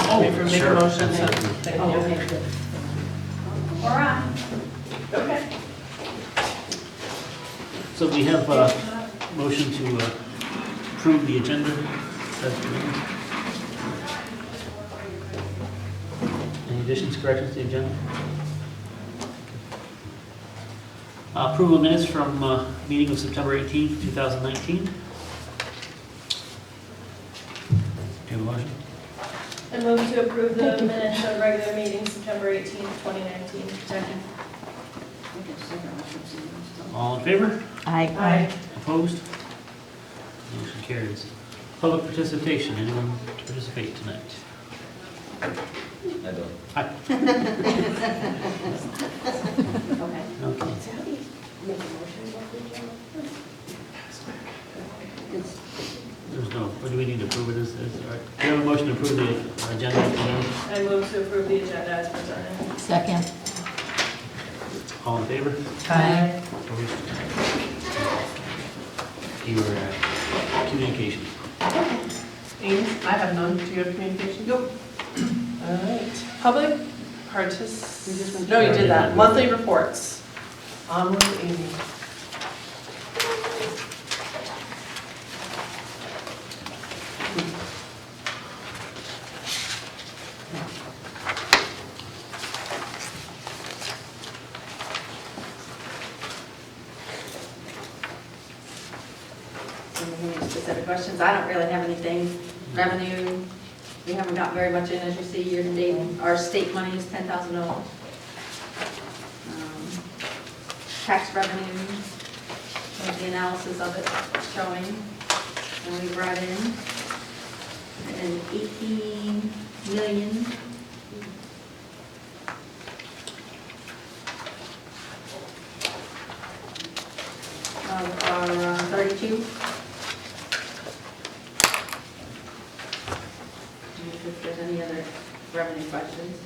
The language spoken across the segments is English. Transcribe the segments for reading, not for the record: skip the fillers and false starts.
Oh, Make a sure. motion. Absolutely. Thank you. Okay, good. All right. Okay. So we have a motion to approve the agenda as written. Any additions, corrections to the agenda? Approval of minutes from meeting of September 18th, 2019. Do you have a motion? I move to approve the minutes of regular meeting September 18th, 2019. Second. All in favor? Aye. Opposed? Motion carries. Public participation, anyone to participate tonight? I don't. Hi. Okay. Okay. So how do you make a motion about the agenda? It's- There's no, what do we need to approve it as, all right. Do you have a motion to approve the agenda? I move to approve the agenda as presented. Second. All in favor? Aye. Opposed? Your communications. Amy, I have none. Do you have communication? Nope. All right. Public We just partic... went No, you through did that. that. Monthly reports. On with Amy. Any specific questions? I don't really have anything. Revenue, we haven't got very much in, as you see, year to date. Our state money is $10,000. Tax revenue, there's the analysis of it showing. And we brought in an 18 million. Of our 32. If there's any other revenue questions.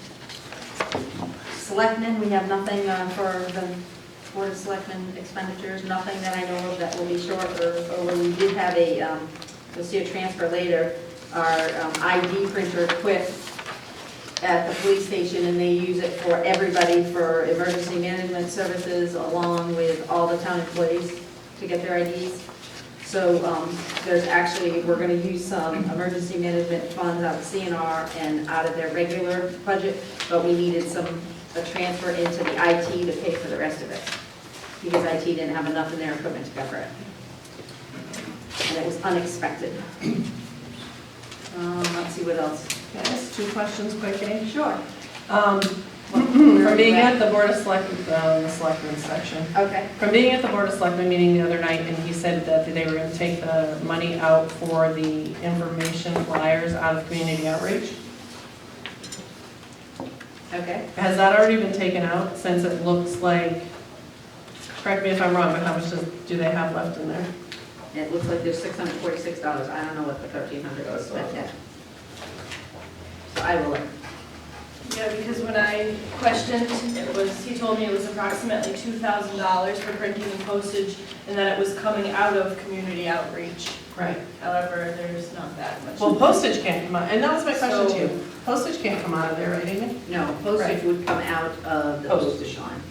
Selectmen, we have nothing for the Board of Selectmen expenditures, nothing that I know of that will be short, or we did have a, you'll see a transfer later, our ID printer quit at the police station, and they use it for everybody for emergency management services, along with all the town employees to get their IDs. So there's actually, we're going to use some emergency management funds out of CNR and out of their regular budget, but we needed a transfer into the IT to pay for the rest of it, because IT didn't have enough in their equipment to cover it. And it was unexpected. Let's see what else. Yes, 2 questions quick, Amy. Sure. From being at the Board of Selectmen, the Selectmen section. Okay. From being at the Board of Selectmen meeting the other night, and he said that they were going to take the money out for the information flyers out of community outreach. Okay. Has that already been taken out, since it looks like, correct me if I'm wrong, but how much do they have left in there? It looks like there's $646. I don't know what the $1,300 was spent yet. So I will look. Yeah, because when I questioned, he told me it was approximately $2,000 for printing and postage, and that it was coming out of community outreach. Right. However, there's not that much. Well, postage can't come out, and that was my question So- to you. Postage can't come out of there, right, Amy? No, postage Right. would come out of the Postage. postage line.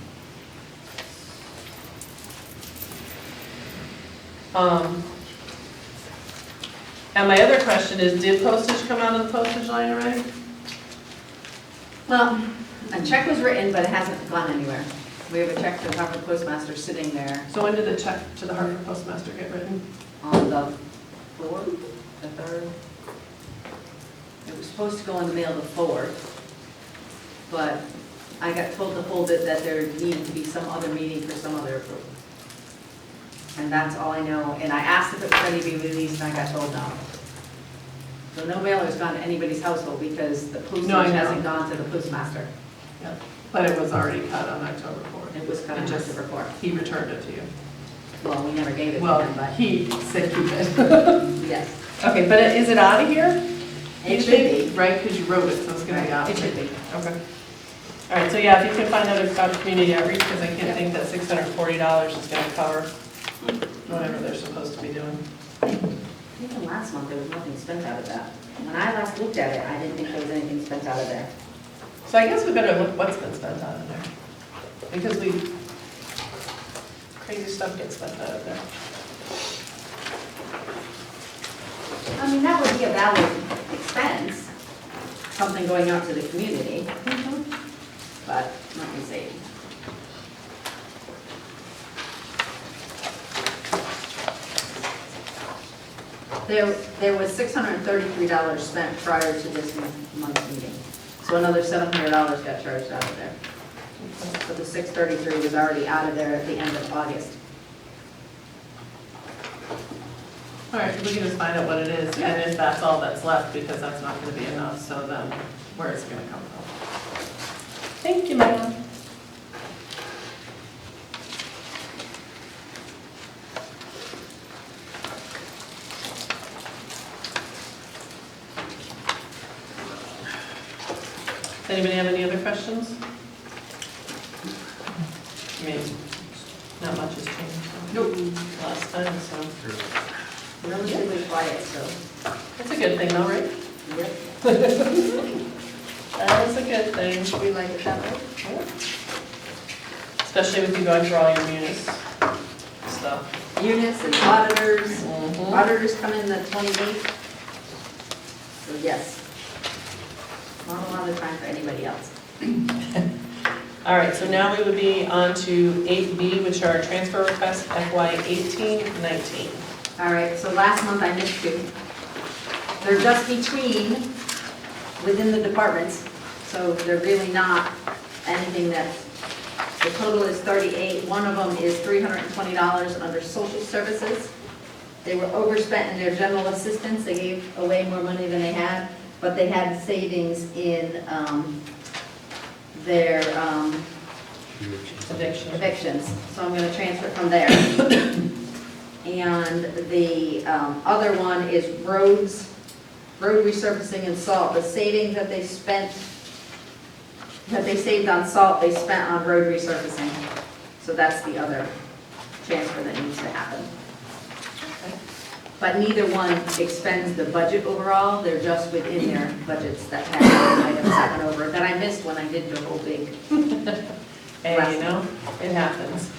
And my other question is, did postage come out of the postage line already? Well, a check was written, but it hasn't gone anywhere. We have a check to the Harvard Postmaster sitting there So when did the check to the Hartford Postmaster get written? on the floor, the 3rd. It was supposed to go in the mail the 4th, but I got told to hold it, that there needed to be some other meeting for some other approval. And that's all I know, and I asked if it was ready to be released, and I got told no. So no mailer's gone to anybody's household, because the postage No, I know. hasn't gone to the postmaster. Yep. But it was already cut on October 4th. It was cut on just- October 4th. He returned it to you. Well, we never gave it to Well, him, but he said keep it. yes, Okay, but is it out of here? it You should think? be. Right, because you wrote it, so it's gonna be out. It should be. Okay. All right, so yeah, if you can find out about community outreach, because I can't think that $640 is gonna cover whatever they're supposed to be doing. Even last month, there was nothing spent out of that. When I last looked at it, I didn't think there was anything spent out of there. So I guess we better look what's been spent out of there. Because crazy stuff gets spent out of there. I mean, that would be a valid expense, something going out to the community, but let me see. There was $633 spent prior to this month's meeting. So another $700 got charged out of there. So the 633 was already out of there at the end of August. All right, we can just find out what it is, and if that's all that's left, because that's not gonna be enough, so then where is it gonna come from? Thank you, ma'am. Anybody have any other questions? I mean, not much has changed from last time, so Relatively quiet, so. it's a good thing, though, right? Yep. That is a good thing. Should we like it that way? Especially with you going through all your munis stuff. Munis and auditors. Mhm. Auditors come in the 28th. So yes. Not a lot of time for anybody else. All right, so now we would be on to 8B, which are transfer requests FY 18-19. All right, so last month I missed two. They're just within the departments, so they're really not anything that's, the total is 38. One of them is $320 under social services. They were overspent in their general assistance. They gave away more money than they had, but they had savings in their Addiction. evictions, so I'm gonna transfer from there. And the other one is road resurfacing and salt. The savings that they saved on salt, they spent on road resurfacing. So that's the other transfer that needs to happen. But neither one expends the budget overall, they're just within their budgets that have items that went over, that I missed when I did the whole big. Hey, you know, it happens.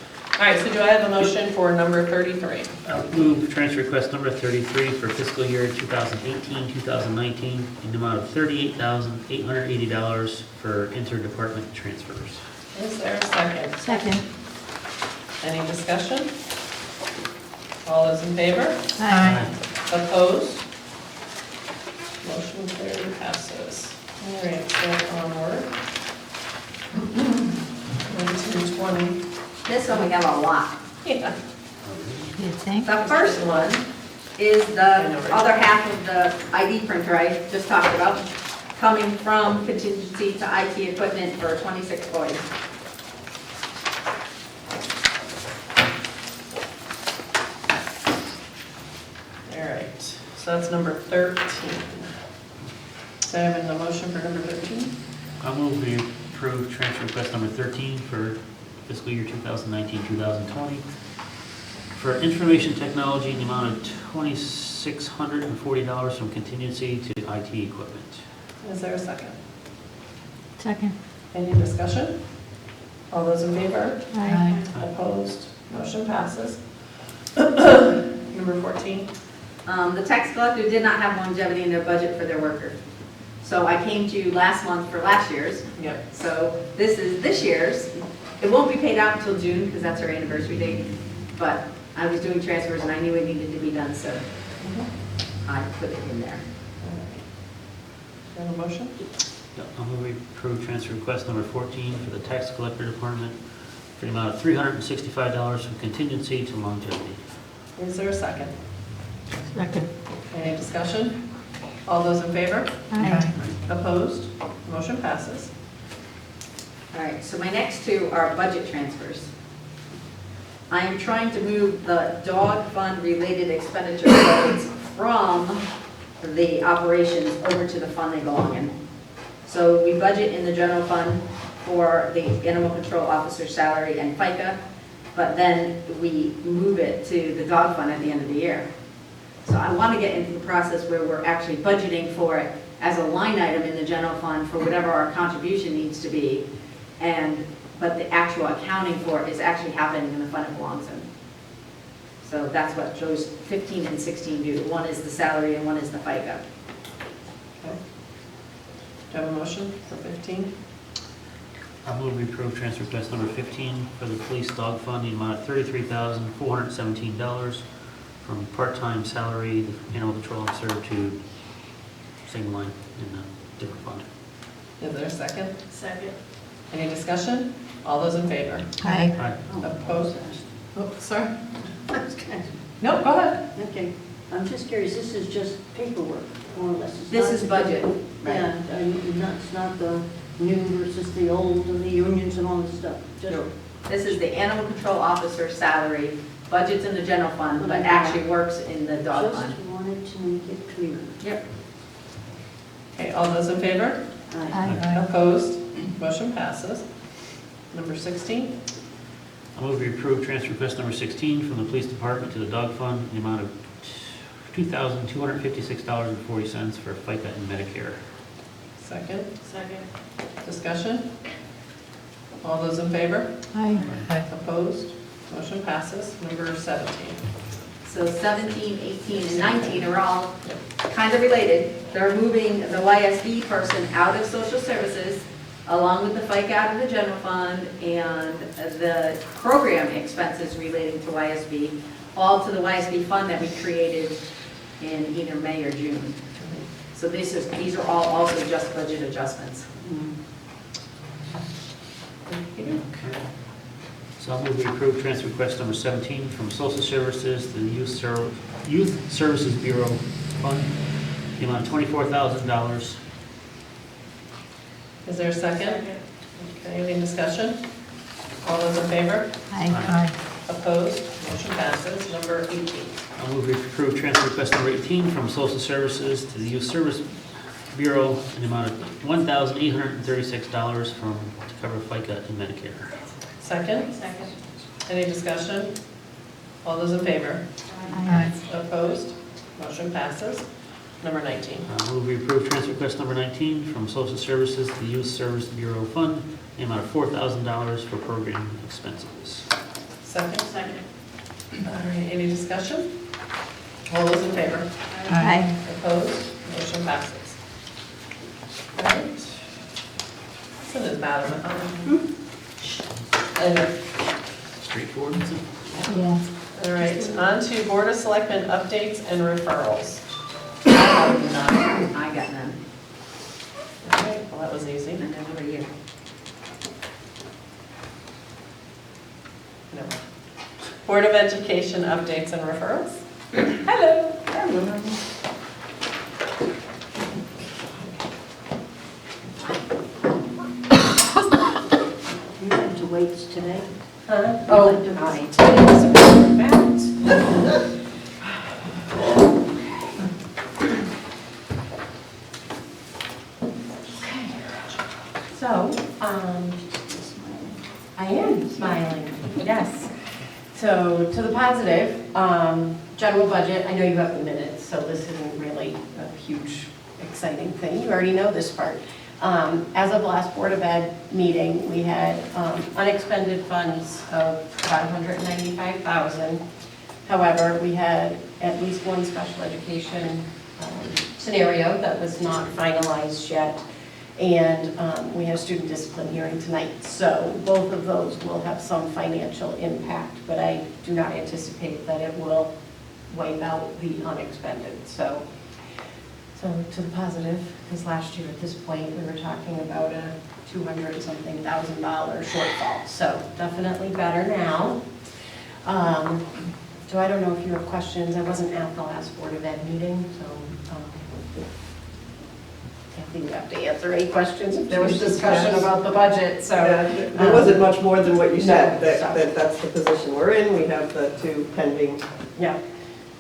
All right, so do I have a motion for number 33? I'll move transfer request number 33 for fiscal year 2018-2019 in the amount of $38,880 for interdepartment transfers. Is there a second? Second. Any discussion? All those in favor? Aye. Opposed? Motion carried, passes. All right, so onward. 1920. This one we have a lot. Yeah. You think? The first one is the other half of the ID printer I just talked about, coming from contingency to IT equipment for 26 boys. All right, so that's number 13. So I have a motion for number 13? I'll move we approve transfer request number 13 for fiscal year 2019-2020 for information technology in the amount of $2,640 from contingency to IT equipment. Is there a second? Second. Any discussion? All those in favor? Aye. Opposed? Motion passes. Number 14. The tax collector did not have longevity in their budget for their workers. So I came to you last month for last year's. Yep. So this is this year's. It won't be paid out until June because that's our anniversary date. But I was doing transfers and I knew it needed to be done, so I put it in there. Do you have a motion? I'll move we approve transfer request number 14 for the tax collector department for the amount of $365 from contingency to longevity. Is there a second? Second. Any discussion? All those in favor? Aye. Opposed? Motion passes. All right, so my next two are budget transfers. I am trying to move the dog fund related expenditure budgets from the operations over to the fund they belong in. So we budget in the general fund for the animal control officer's salary and FICA, but then we move it to the dog fund at the end of the year. So I want to get into the process where we're actually budgeting for it as a line item in the general fund for whatever our contribution needs to be. But the actual accounting for it is actually happening in the fund it belongs in. So that's what those 15 and 16 do. One is the salary and one is the FICA. Okay. Do you have a motion for 15? I move we approve transfer request number 15 for the police dog fund, the amount of $33,417 from part-time salary, the animal control officer, to same line in a different fund. Is there a second? Second. Any discussion? All those in favor? Aye. Aye. Opposed? Oh, sorry. Okay, No, go ahead. I'm just curious, this is just paperwork, more or less. It's This not- is budget. Yeah, it's not the new versus the old and the unions and all this stuff. Just This is the animal control officer salary, budget's in the general fund, but actually works in the dog fund. Just wanted to make it clear. Yep. Okay, all those in favor? Aye. Opposed? Motion passes. Number 16? I move we approve transfer request number 16 from the police department to the dog fund, the amount of $2,256.40 for FICA and Medicare. Second. Second. Discussion? All those in favor? Aye. Opposed? Motion passes. Number 17. So 17, 18, and 19 are all kind of related. They're moving the YSB person out of social services, along with the FICA out of the general fund, and the program expenses relating to YSB, all to the YSB fund that we created in either May or June. So these are all also just budget adjustments. Okay. So I'll move we approve transfer request number 17 from social services to the Youth Services Bureau fund, the amount of $24,000. Is there a second? Okay, any discussion? All those in favor? Aye. Opposed? Motion passes. Number 18. I'll move we approve transfer request number 18 from social services to the Youth Service Bureau in the amount of $1,836 to cover FICA and Medicare. Second? Second. Any discussion? All those in favor? Aye. Opposed? Motion passes. Number 19. I'll move we approve transfer request number 19 from social services to the Youth Service Bureau fund in the amount of $4,000 for program expenses. Second? Second. All right, any discussion? All those in favor? Aye. Opposed? Motion passes. All right. This is bad. Straightforward, isn't it? Yeah. All right, on to Board of Selectmen updates and referrals. I got none, Okay, well, that was easy. and then over you. No. Board of Education updates and referrals. Hello. You went to weights today? Huh? Oh, hi. Today is a fact. So, I am smiling, yes. So, to the positive, general budget, I know you have the minutes, so this isn't really a huge, exciting thing. You already know this part. As of last Board of Ed meeting, we had unexpended funds of about $195,000. However, we had at least one special education scenario that was not finalized yet. And we have student discipline hearing tonight. So both of those will have some financial impact, but I do not anticipate that it will wipe out the unexpended. So to the positive, because last year at this point, we were talking about a $200-something thousand shortfall. So definitely better now. So I don't know if you have questions. I wasn't at the last Board of Ed meeting, so I think we have to answer any questions if there was discussion about the budget, so. There wasn't much more than what you said, No, that's the position we're in. We have the two pending Yeah.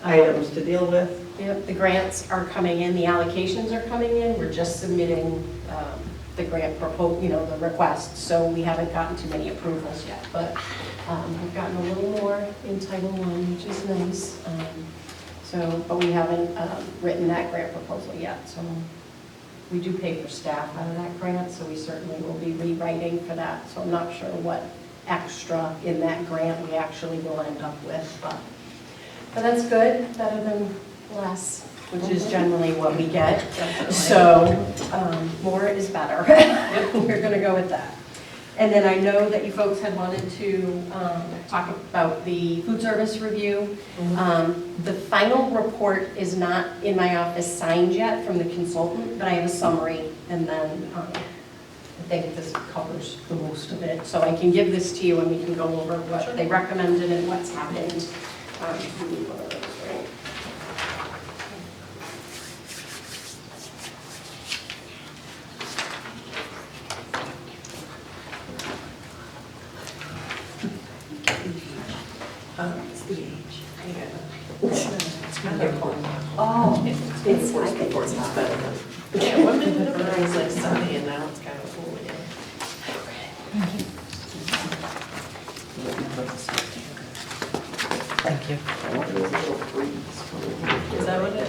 items to deal with. Yep, the grants are coming in, the allocations are coming in, we're just submitting the grant the requests, so we haven't gotten too many approvals yet, but we've gotten a little more in Title I, which is nice. So, but we haven't written that grant proposal yet, so we do pay for staff out of that grant, so we certainly will be rewriting for that. So I'm not sure what extra in that grant we actually will end up with, but that's good, better than less, which is generally what we get. So more is better. We're going to go with that. And then I know that you folks had wanted to talk about the food service review. The final report is not in my office signed yet from the consultant, but I have a summary, and then I think this covers the most of it. So I can give this to you and we can go over what they recommended and what's happened. We need one of those, right? It's the age. Oh, It's like before it's not better. Yeah, 1 minute of it was like sunny and now it's kind of cool again. Thank you. Is that what it is?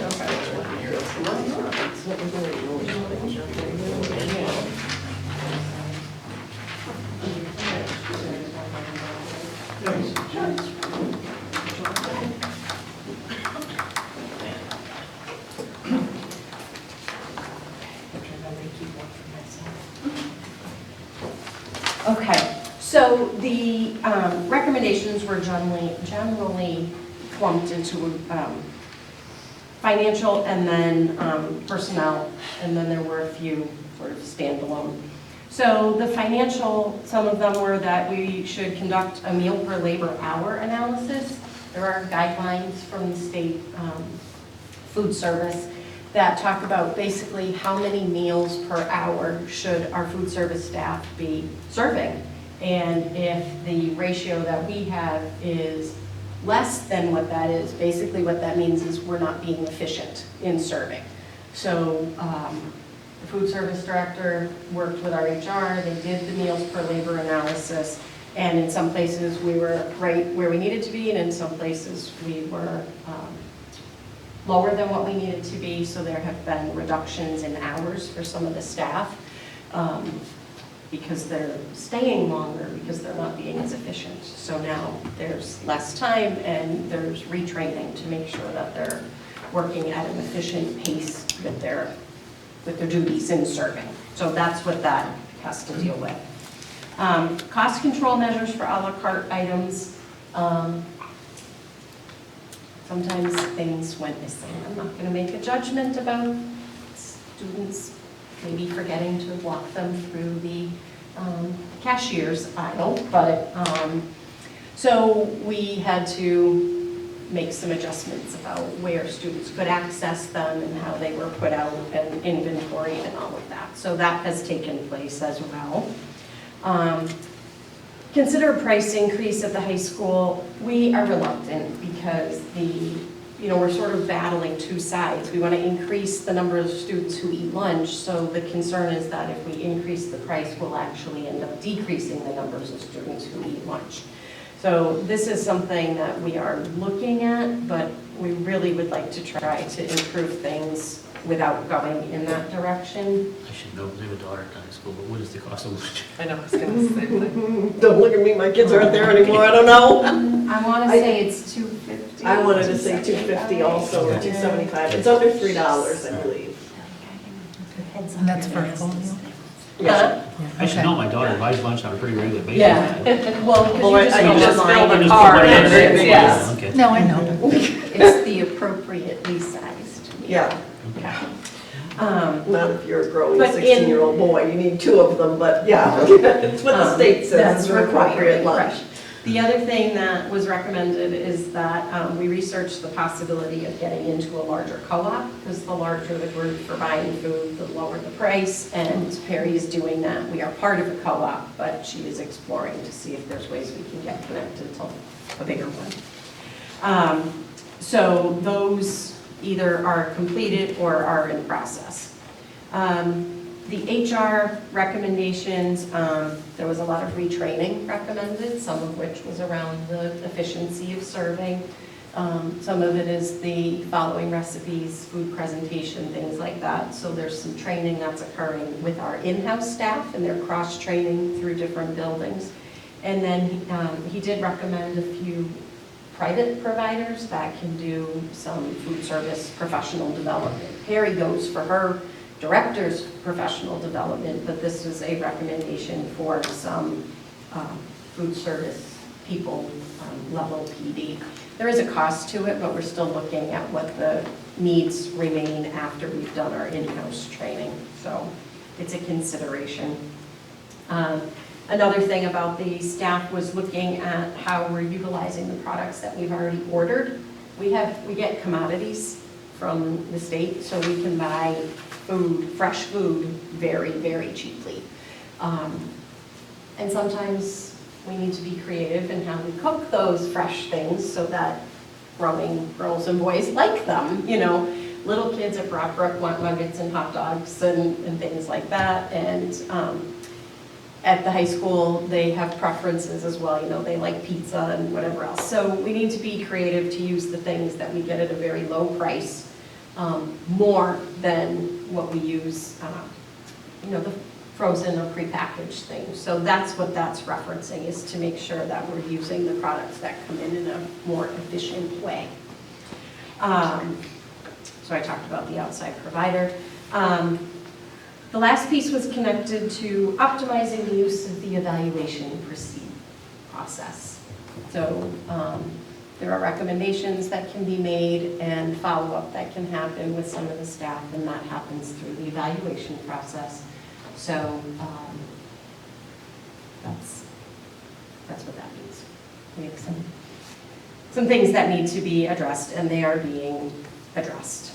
okay. So the recommendations were generally clumped into financial and then personnel, and then there were a few sort of standalone. So the financial, some of them were that we should conduct a meal per labor hour analysis. There are guidelines from the state food service that talk about basically how many meals per hour should our food service staff be serving. And if the ratio that we have is less than what that is, basically what that means is we're not being efficient in serving. So the food service director worked with our HR, they did the meals per labor analysis, and in some places we were right where we needed to be, and in some places we were lower than what we needed to be, so there have been reductions in hours for some of the staff because they're staying longer because they're not being as efficient. So now there's less time and there's retraining to make sure that they're working at an efficient pace with their duties in serving. So that's what that has to deal with. Cost control measures for a la carte items. Sometimes things went missing. I'm not going to make a judgment about students maybe forgetting to walk them through the cashier's aisle, but so we had to make some adjustments about where students could access them and how they were put out and inventory and all of that. So that has taken place as well. Consider a price increase at the high school. We are reluctant because we're sort of battling two sides. We want to increase the number of students who eat lunch, so the concern is that if we increase the price, we'll actually end up decreasing the numbers of students who eat lunch. So this is something that we are looking at, but we really would like to try to improve things without going in that direction. I should know, they have a daughter at high school, but what is the cost of lunch? I know, I was gonna say that. Don't look at me, my kids aren't there anymore, I don't know. I want to say it's $2.50. I wanted to say $2.50 also, or $2.75. It's under $3, I believe. And that's for a full meal? Yeah. I should know, my daughter buys lunch on a pretty regular basis. Yeah, well, Well, because I you just just go filled online. a car Put it in and there. it's- yes. Okay. No, I know. It's the appropriately sized meal. Yeah, Um, not if you're a growing But in- 16-year-old boy, you need 2 of them, but yeah, it's what the state says That's is an appropriate required, lunch. right. The other thing that was recommended is that we researched the possibility of getting into a larger co-op, because the larger the group for buying food, the lower the price, and Perry is doing that. We are part of a co-op, but she is exploring to see if there's ways we can get connected to a bigger one. So those either are completed or are in process. The HR recommendations, there was a lot of retraining recommended, some of which was around the efficiency of serving. Some of it is the following recipes, food presentation, things like that. So there's some training that's occurring with our in-house staff, and they're cross-training through different buildings. And then he did recommend a few private providers that can do some food service professional development. Perry goes for her director's professional development, but this is a recommendation for some food service people, level PD. There is a cost to it, but we're still looking at what the needs remain after we've done our in-house training. So it's a consideration. Another thing about the staff was looking at how we're utilizing the products that we've already ordered. We get commodities from the state, so we can buy food, fresh food, very, very cheaply. And sometimes we need to be creative in how we cook those fresh things so that growing girls and boys like them. You know, little kids at Brockbrook want nuggets and hot dogs and things like that. And at the high school, they have preferences as well. You know, they like pizza and whatever else. So we need to be creative to use the things that we get at a very low price, more than what we use, you know, the frozen or prepackaged things. So that's what that's referencing, is to make sure that we're using the products that come in a more efficient way. So I talked about the outside provider. The last piece was connected to optimizing the use of the evaluation process. So there are recommendations that can be made and follow-up that can happen with some of the staff, and that happens through the evaluation process. So that's what that means. We have some things that need to be addressed, and they are being addressed.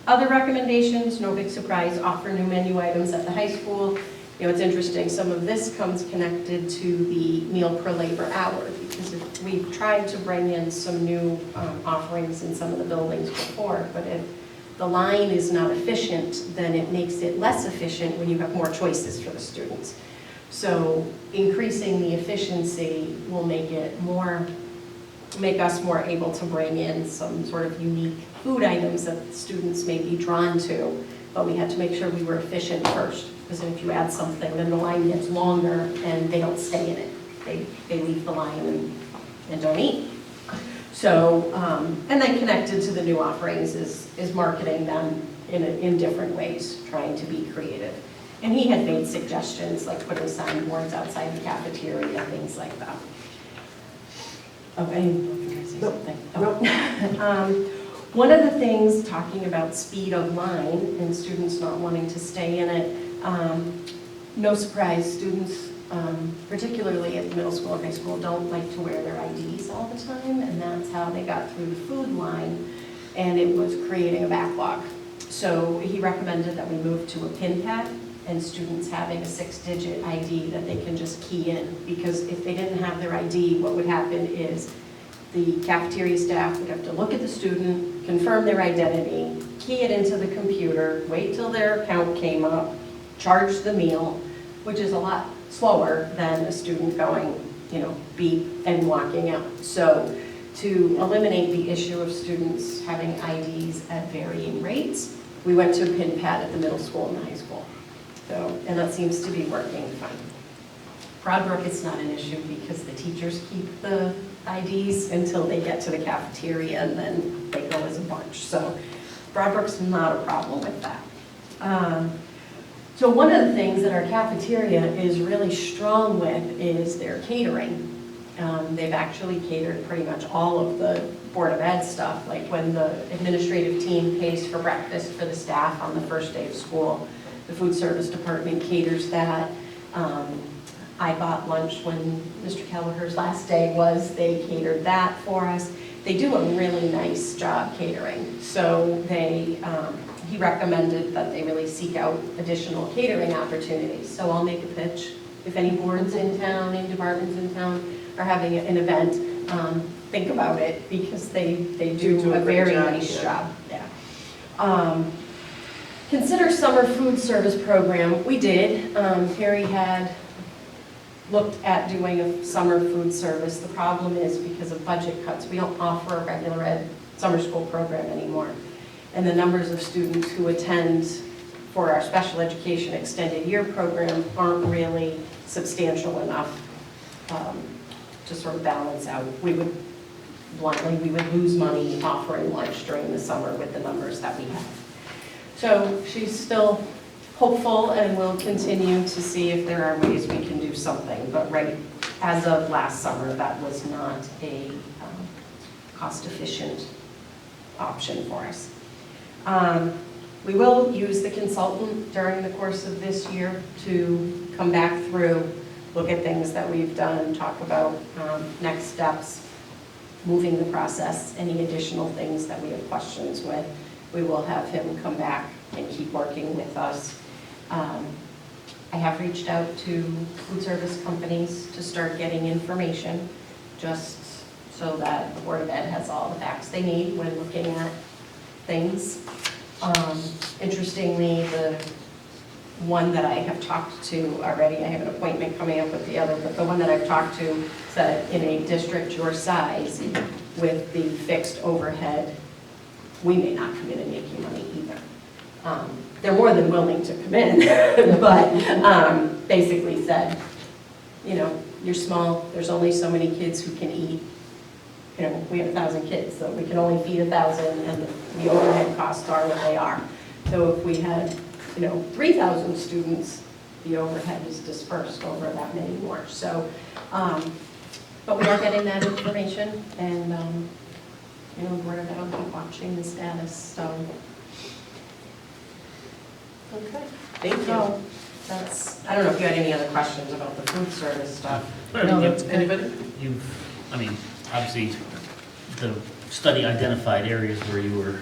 Other recommendations, no big surprise, offer new menu items at the high school. You know, it's interesting, some of this comes connected to the meal per labor hour, because we've tried to bring in some new offerings in some of the buildings before, but if the line is not efficient, then it makes it less efficient when you have more choices for the students. So increasing the efficiency will make us more able to bring in some sort of unique food items that students may be drawn to, but we had to make sure we were efficient first, because if you add something, then the line gets longer and they don't stay in it. They leave the line and don't eat. So, and then connected to the new offerings is marketing them in different ways, trying to be creative. And he had made suggestions like putting signboards outside the cafeteria, things like that. Okay, something. Oh. One of the things, talking about speed of line and students not wanting to stay in it, no surprise, students, particularly at the middle school and high school, don't like to wear their IDs all the time, and that's how they got through the food line, and it was creating a backlog. So he recommended that we move to a pin pad, and students having a 6-digit ID that they can just key in, because if they didn't have their ID, what would happen is the cafeteria staff would have to look at the student, confirm their identity, key it into the computer, wait till their account came up, charge the meal, which is a lot slower than a student going, you know, beep and walking out. So to eliminate the issue of students having IDs at varying rates, we went to a pin pad at the middle school and the high school. So, and that seems to be working fine. Broadbrook, it's not an issue because the teachers keep the IDs until they get to the cafeteria, and then they go as a bunch. So Broadbrook's not a problem with that. So one of the things that our cafeteria is really strong with is their catering. They've actually catered pretty much all of the Board of Ed stuff, like when the administrative team pays for breakfast for the staff on the first day of school, the food service department caters that. I bought lunch when Mr. Kelleher's last day was, they catered that for us. They do a really nice job catering. So he recommended that they really seek out additional catering opportunities. So I'll make a pitch. If any boards in town, any departments in town are having an event, think about it, because they do a very nice job. Yeah. Consider summer food service program. We did. Harry had looked at doing a summer food service. The problem is because of budget cuts, we don't offer a regular ed summer school program anymore. And the numbers of students who attend for our special education extended year program aren't really substantial enough to sort of balance out. We would lose money offering lunch during the summer with the numbers that we have. So she's still hopeful and will continue to see if there are ways we can do something. But right as of last summer, that was not a cost-efficient option for us. We will use the consultant during the course of this year to come back through, look at things that we've done, talk about next steps, moving the process, any additional things that we have questions with. We will have him come back and keep working with us. I have reached out to food service companies to start getting information, just so that the Board of Ed has all the facts they need when looking at things. Interestingly, the one that I have talked to already, I have an appointment coming up with the other, but the one that I've talked to said in a district your size with the fixed overhead, we may not come in and make you money either. They're more than willing to come in, but basically said, you know, you're small, there's only so many kids who can eat. You know, we have 1,000 kids, so we can only feed 1,000, and the overhead costs are what they are. So if we had, you know, 3,000 students, the overhead is dispersed over that many more. So, but we are getting that information, and you know, Board of Ed will be watching the status. So, Okay, thank you. so that's. I don't know if you had any other questions about the food service stuff. Anybody? I mean, obviously, the study identified areas where you were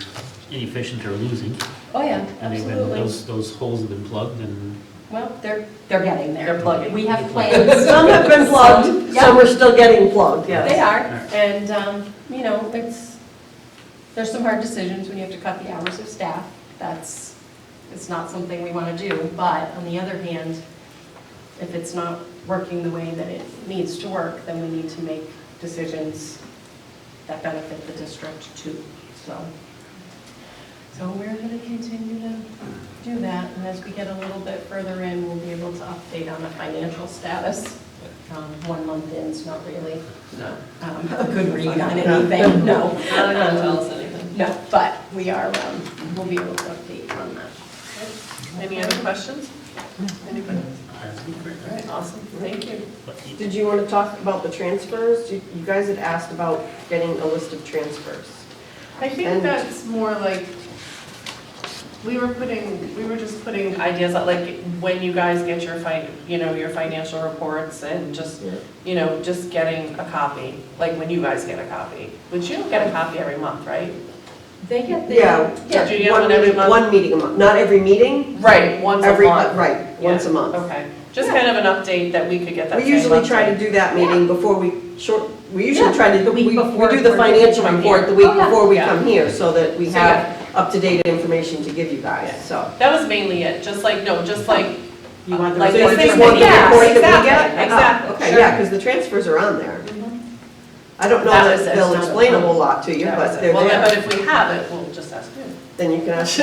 inefficient or losing. Oh yeah, And they've been, absolutely. those holes have been plugged and. Well, they're getting there. They're plugging. We have plans. Some have been plugged, some are still getting plugged, They yes. are, and, you know, there's some hard decisions when you have to cut the hours of staff. It's not something we want to do, but on the other hand, if it's not working the way that it needs to work, then we need to make decisions that benefit the district too, so. So we're going to continue to do that, and as we get a little bit further in, we'll be able to update on the financial status. 1 month in is not really a good read on anything, no. Not gonna tell us anything. No, but we are, we'll be able to update on that. Any other questions? Anybody? All right, awesome, thank you. Did you want to talk about the transfers? You guys had asked about getting a list of transfers. I think And- that's more like, we were just putting ideas out, like, when you guys get your your financial reports and just, just getting a copy, like when you guys get a copy. But you don't get a copy every month, right? They get the. Yeah, Do you get one every month? one meeting a month, not every meeting. Right, once a month. Right, once a month. Okay, just kind of an update that we could get that We same usually try to update. do that meeting before we Yeah, try to, the week we before do the we're financial coming report here. the week Oh, yeah. before we Yeah. come here, so that we So, have up-to-date information to give you guys, Yeah. so. That was mainly it, just like You want the like so the you thing just want the that- report that we yeah, get? exactly, exactly, Oh, okay, sure. yeah, because the transfers are on there. I don't know That that was it, they'll it's not explain a a- whole lot to you, That was but it. they're Well, but there. if we have it, we'll just ask you. Then you can ask.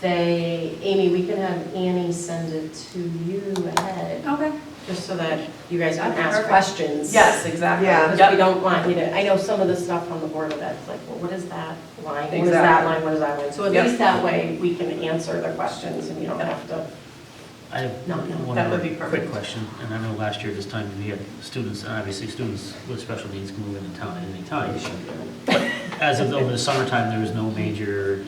And, Amy, we can have Annie send it to you ahead, Okay. just so that you guys can That'd be ask perfect. questions. Yes, exactly. Yeah. Because Yep. we don't want you to, I know some of the stuff on the Board of Ed's like, well, what is that line? What is that Exactly. line? What is that line? So at Yep. least that way, we can answer the questions and you don't have to. I have No, one that other would be perfect. quick question, and I know last year this time we had students, and obviously students with special needs can move into town at any time. As of over the summertime, there was no major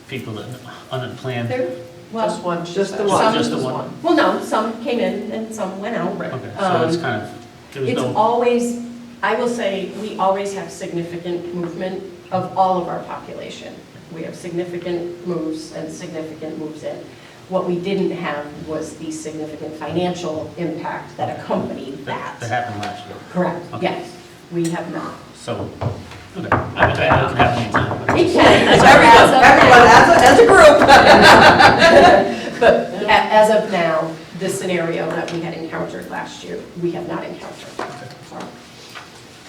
people that unplanned. There, Just one. she just said. the one. Just the one. well, no, some came in and some went out. Right. Okay, so it's kind of, there was It's no, always, I will say, we always have significant movement of all of our population. We have significant moves and significant moves in. What we didn't have was the significant financial impact that accompanied that that. happened last year. Correct, Okay. yes, we have not. So, okay, I know it can happen anytime. but- It can. Everyone, as a group. But as of now, this scenario that we had encountered last year, we have not encountered. So,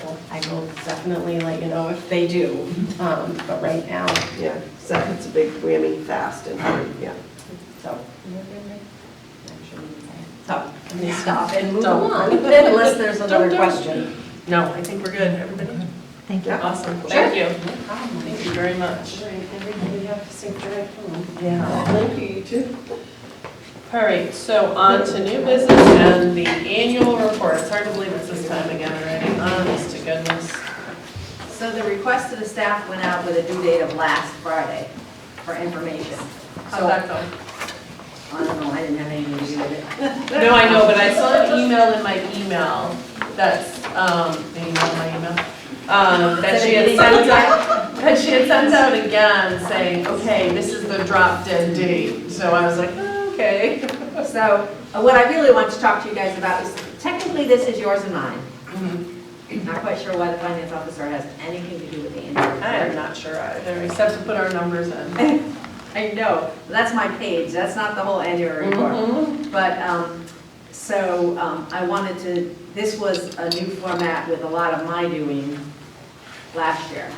well, I will definitely let you know if they do, but right now, Yeah, so it's a big whammy fast and hard, yeah. so. So, I'm gonna stop and move Don't. along, unless there's another Don't. question. No, I think we're good, everybody? Thank you. Awesome, Sure. thank you. No problem. Thank you very much. Everybody have a safe drive home. Yeah. Thank you, you too. All right, so on to new business and the annual report. It's hard to believe it's this time again already, honest to goodness. So the request to the staff went out with a due date of last Friday for information. How'd that go? I don't know, I didn't have anything to do with it. No, I know, but I saw an email in my email that's, that she had sent out again saying, okay, this is the drop dead date. So I was like, oh, okay. So what I really want to talk to you guys about is, technically this is yours and mine. Not quite sure why the finance officer has anything to do with the annual report. I am not sure either, except to put our numbers in. I know, that's my page, that's not the whole annual report. But, I wanted to, this was a new format with a lot of my doing last year.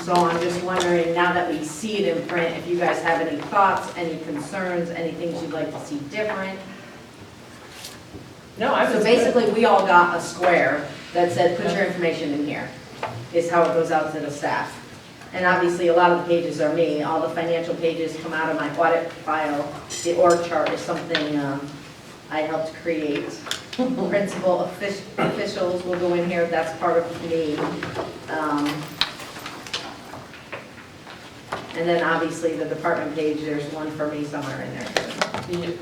So I'm just wondering, now that we see it in print, if you guys have any thoughts, any concerns, any things you'd like to see different. No, I was So basically, we all got a square that said, put your information in here, is how it goes out to the staff. And obviously, a lot of the pages are me, all the financial pages come out of my audit file. The org chart is something I helped create. Principal officials will go in here, that's part of me. And then obviously, the department page, there's one for me somewhere in there. good.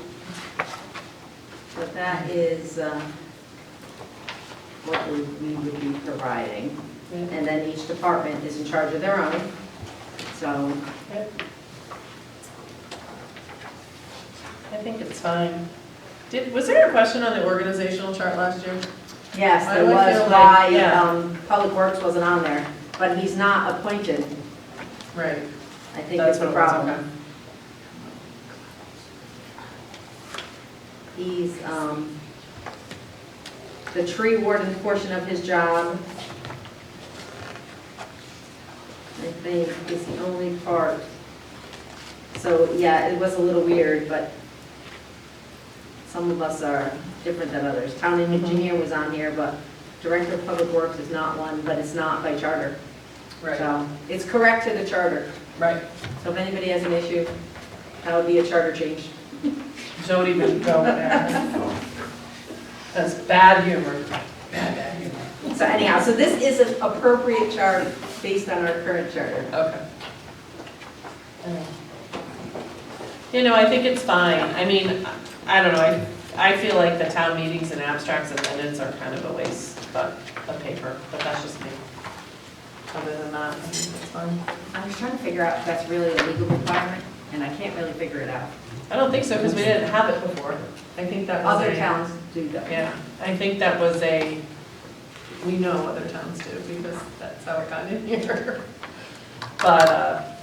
But that is what we would be providing. And then each department is in charge of their own, so. I think it's fine. Was there a question on the organizational chart last year? Yes, Why there do I was feel like- why yeah. Public Works wasn't on there, but he's not appointed. Right. I think That's it's a what it was, problem. He's, the tree warden portion of his job, I think, is the only part. So, yeah, it was a little weird, but some of us are different than others. Town engineer was on here, but director of public works is not one, but it's not by charter. Right, So, it's correct to the charter. right. So if anybody has an issue, that would be a charter change. Don't even go there. That's bad humor. Bad humor. So anyhow, so this is an appropriate chart based on our current charter. Okay. You know, I think it's fine. I mean, I don't know, I feel like the town meetings and abstracts and minutes are kind of a waste of paper, but that's just me. Other than that, I think it's fine. I was trying to figure out if that's really a legal requirement, and I can't really figure it out. I don't think so, because we didn't have it before. I think that was Other a- towns do though. Yeah, I think that was we know other towns do, because that's how it got in here. But,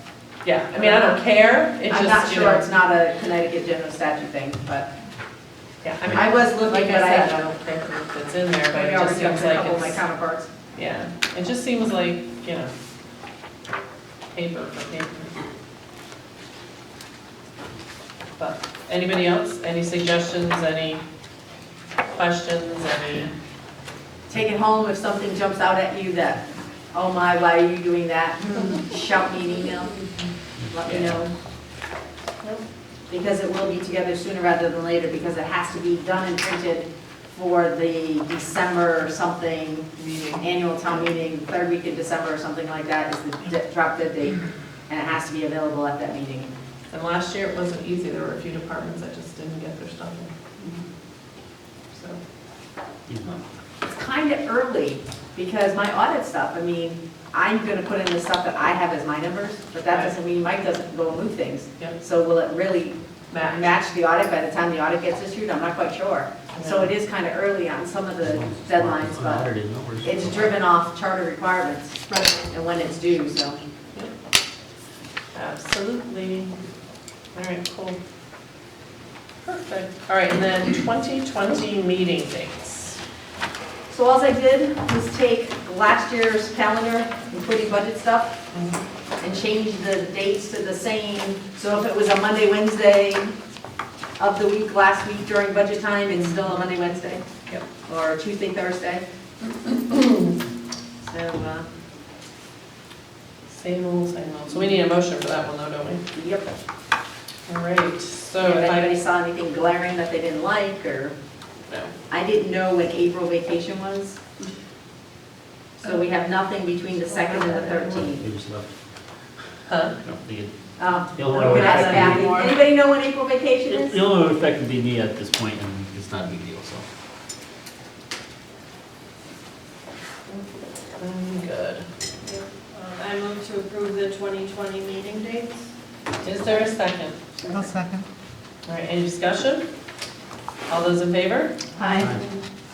yeah, I mean, I don't care, it's I'm just, not you sure know. it's not a Connecticut general statute thing, but Yeah, I mean, I was looking, like I but said, I I don't think it's in there, but I it just already talked seems to a like couple of my it's, counterparts. yeah, it just seems like, you know, paper for paper. But, anybody else, any suggestions, any questions, any? Take it home if something jumps out at you that, oh my, why are you doing that? Shout me an email, let me know. Because it will be together sooner rather than later, because it has to be done and printed for the December or something annual town meeting, third week in December or something like that is the drop dead date, and it has to be available at that meeting. And last year it wasn't easy, there were a few departments that just didn't get their stuff in. So, It's kind of early, because my audit stuff, I mean, I'm gonna put in the stuff that I have as my numbers, but that doesn't mean Mike doesn't go and move things. Yep. So will it really Match. match the audit by the time the audit gets issued? I'm not quite sure. So it is kind of early on some of the deadlines, but Unaudited numbers. it's driven off charter requirements and when it's due, so. Absolutely. All right, cool. Perfect. All right, and then 2020 meeting dates. So all I did was take last year's calendar, including budget stuff, and change the dates to the same. So if it was a Monday, Wednesday of the week, last week during budget time, it's still a Monday, Wednesday. Yep. Or Tuesday, Thursday. So, Same old, same old. So we need a motion for that one though, don't we? yep. All right, so If if anybody I, saw anything glaring that they didn't like, or, no. I didn't know when April vacation was. So we have nothing between the 2nd and the 13th. They just left. Huh? No, they- Oh, The only okay, one that's affected bad. Anybody know when April vacation is? the only one affected would be me at this point, and it's not a big deal, so. Good. I move to approve the 2020 meeting dates. Is there a second? I'll second. All right, any discussion? All those in favor? Aye.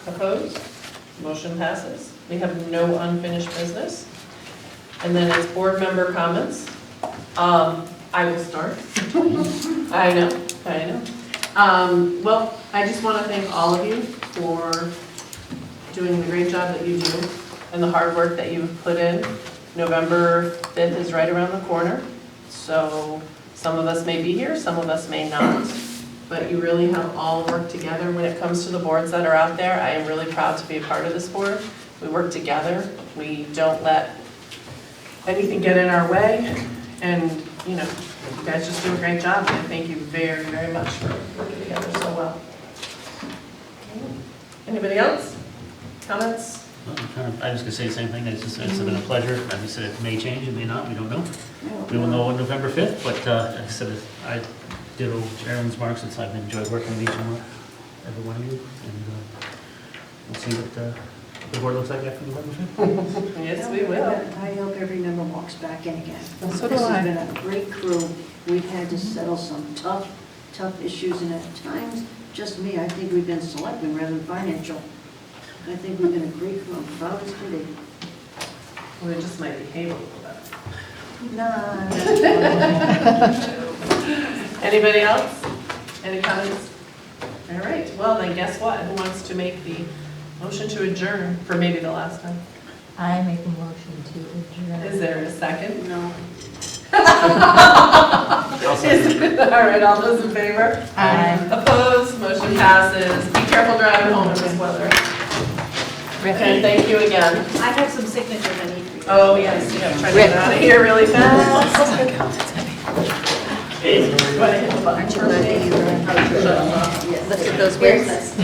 Opposed? Motion passes. We have no unfinished business. And then it's board member comments. I will start. I know. Well, I just want to thank all of you for doing the great job that you do and the hard work that you've put in. November 5th is right around the corner, so some of us may be here, some of us may not, but you really have all worked together. When it comes to the boards that are out there, I am really proud to be a part of this board. We work together, we don't let anything get in our way, and, you know, you guys just do a great job, and I thank you very, very much for working together so well. Anybody else? Comments? I was gonna say the same thing, it's been a pleasure, like you said, it may change, it may not, we don't know. We will know on November 5th, but like I said, I did Aaron's marks, since I've enjoyed working with each and every one of you, and we'll see what the board looks like after November 5th. Yes, we will. I hope every member walks back in again. So do This I. has been a great crew. We've had to settle some tough issues, and at times, just me, I think we've been selectmen rather than financial. I think we've been a great crew. I'm proud as can be. Well, it just might behave a little better. Nah. Anybody else? Any comments? All right, well then guess what? Who wants to make the motion to adjourn for maybe the last time? I make a motion to adjourn. Is there a second? No. All right, all those in favor? Aye. Opposed, motion passes. Be careful driving home in this weather. And thank you again. I have some signatures I need for you. Oh, yes, you gotta try to get out of here really fast. Go ahead, hit the button. Aren't you glad that you learned how to shut them off? Yes. Look at those Here's-